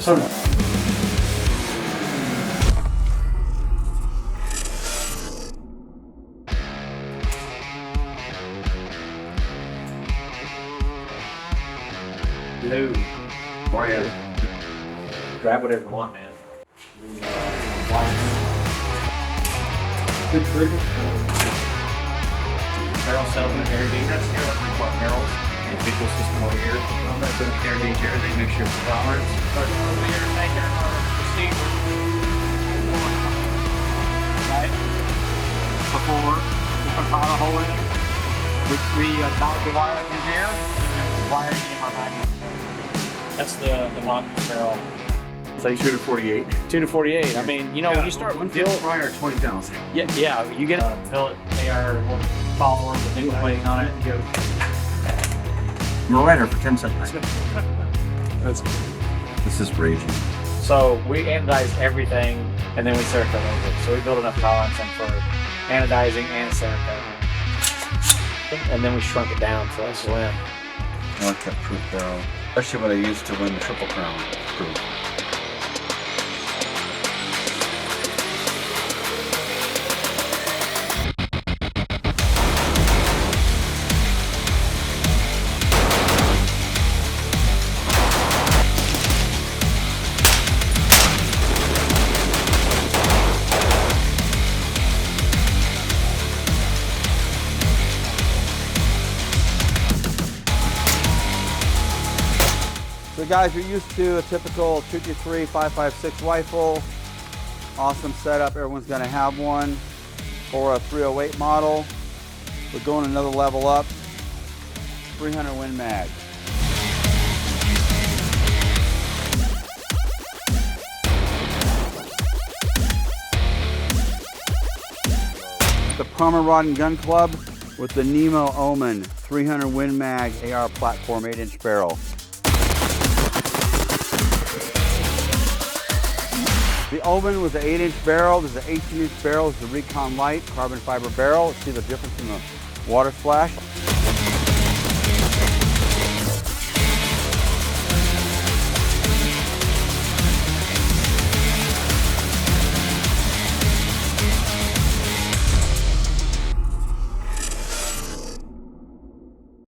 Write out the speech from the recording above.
soda. Blue. Red. Grab whatever you want, man. Good trigger. Barrel settlement, air gauge. That's here, barrels. Individual system over here. I'm going to put air gauge everything, make sure it's tolerance. Start over here, take care of our receiver. Right? Before we put a hole in, we mount the wiring in here, and wiring in our magnet. That's the lock barrel. So 2 to 48. 2 to 48. I mean, you know, when you start with Fill prior 20,000. yeah, you get a billet AR follower with nickel plating on it. Miranda for 10 seconds. This is raging. So we anodize everything, and then we Cerakote over it. So we build enough tolerance in for anodizing and Cerakote. And then we shrunk it down so it's slim. I like that proof barrel. Especially what I used to win the Triple Crown proof. So guys, you're used to a typical 223 5.56 rifle. Awesome setup, everyone's gonna have one. For a 308 model, we're going another level up. 300 Win Mag. The Palmer Rod and Gun Club with the NEMO Omen 300 Win Mag AR platform 8-inch barrel. The Omen with the 8-inch barrel. There's an 18-inch barrel. It's the Recon Light carbon fiber barrel. See the difference in the water splash.